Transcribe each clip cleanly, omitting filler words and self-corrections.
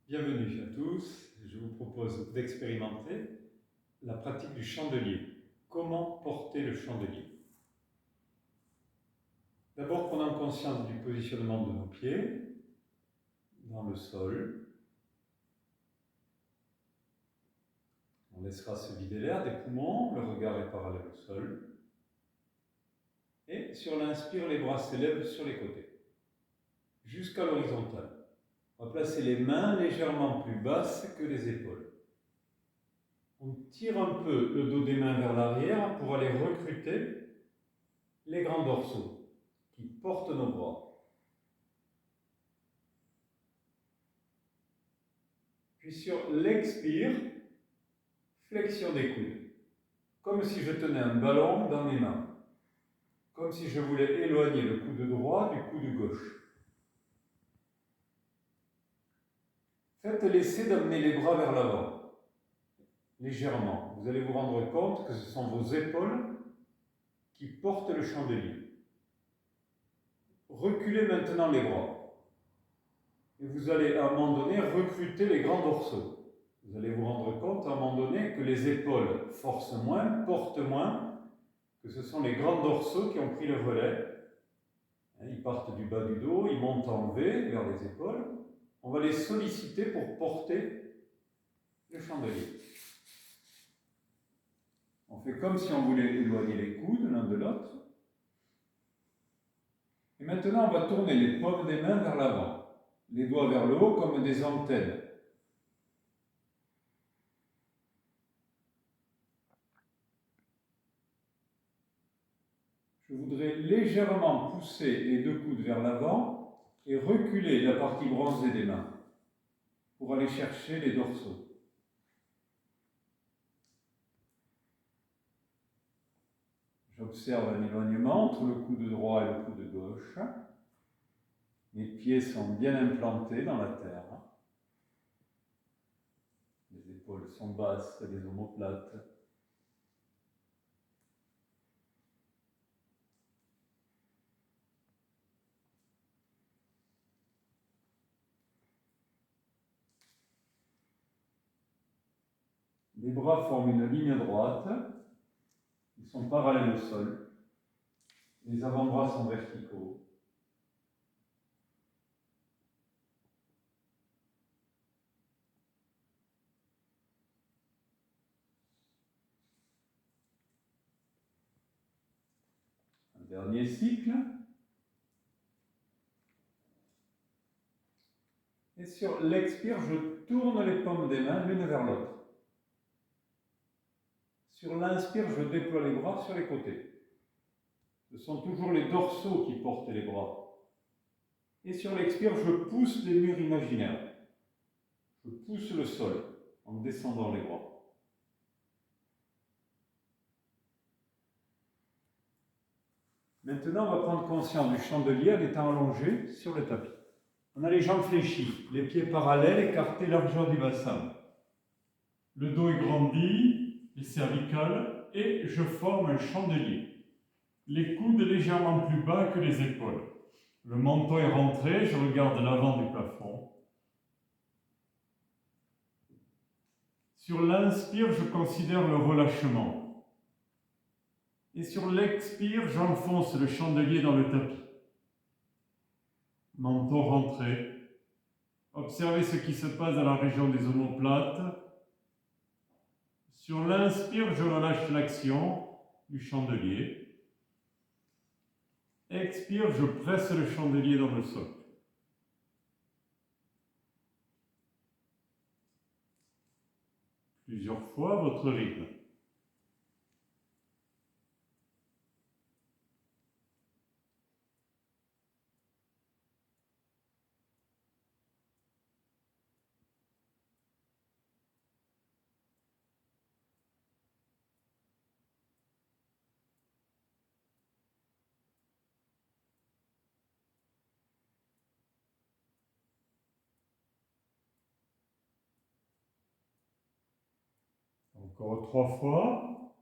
Bienvenue à tous, je vous propose d'expérimenter la pratique du chandelier. Comment porter le chandelier? D'abord, prenons conscience du positionnement de nos pieds dans le sol. On laissera se vider l'air des poumons, le regard est parallèle au sol. Et sur l'inspire, les bras s'élèvent sur les côtés, jusqu'à l'horizontale. On va placer les mains légèrement plus basses que les épaules. On tire un peu le dos des mains vers l'arrière pour aller recruter les grands dorsaux qui portent nos bras. Puis sur l'expire, flexion des coudes, comme si je tenais un ballon dans mes mains, comme si je voulais éloigner le coude droit du coude gauche. Faites l'essai d'amener les bras vers l'avant, légèrement. Vous allez vous rendre compte que ce sont vos épaules qui portent le chandelier. Reculez maintenant les bras. Et vous allez à un moment donné recruter les grands dorsaux. Vous allez vous rendre compte à un moment donné que les épaules forcent moins, portent moins, que ce sont les grands dorsaux qui ont pris le relais. Ils partent du bas du dos, ils montent en V vers les épaules. On va les solliciter pour porter le chandelier. On fait comme si on voulait éloigner les coudes l'un de l'autre. Et maintenant, on va tourner les paumes des mains vers l'avant, les doigts vers le haut comme des antennes. Je voudrais légèrement pousser les deux coudes vers l'avant et reculer la partie bronzée des mains pour aller chercher les dorsaux. J'observe un éloignement entre le coude droit et le coude gauche. Mes pieds sont bien implantés dans la terre. Les épaules sont basses, les omoplates. Les bras forment une ligne droite. Ils sont parallèles au sol. Les avant-bras sont verticaux. Un dernier cycle. Et sur l'expire, je tourne les paumes des mains l'une vers l'autre. Sur l'inspire, je déploie les bras sur les côtés. Ce sont toujours les dorsaux qui portent les bras. Et sur l'expire, je pousse les murs imaginaires. Je pousse le sol en descendant les bras. Maintenant, on va prendre conscience du chandelier en étant allongé sur le tapis. On a les jambes fléchies, les pieds parallèles, écartés largeur du bassin. Le dos est grandi, les cervicales, et je forme un chandelier. Les coudes légèrement plus bas que les épaules. Le menton est rentré, je regarde l'avant du plafond. Sur l'inspire, je considère le relâchement. Et sur l'expire, j'enfonce le chandelier dans le tapis. Menton rentré. Observez ce qui se passe dans la région des omoplates. Sur l'inspire, je relâche l'action du chandelier. Expire, je presse le chandelier dans le sol. Plusieurs fois, votre rythme. Encore 3 fois.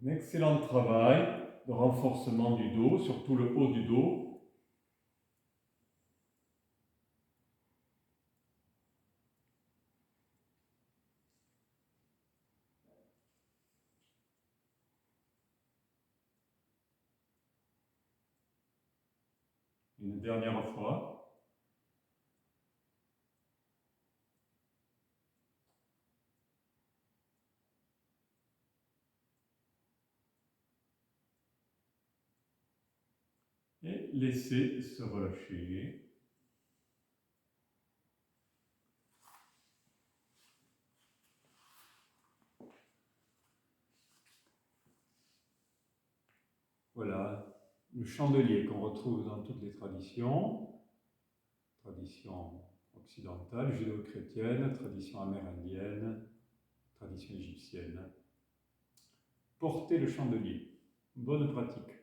Un excellent travail de renforcement du dos, surtout le haut du dos. dernière fois. Et laissez se relâcher. Voilà, le chandelier qu'on retrouve dans toutes les traditions, tradition occidentale, judéo-chrétienne, tradition amérindienne, tradition égyptienne. Portez le chandelier. Bonne pratique.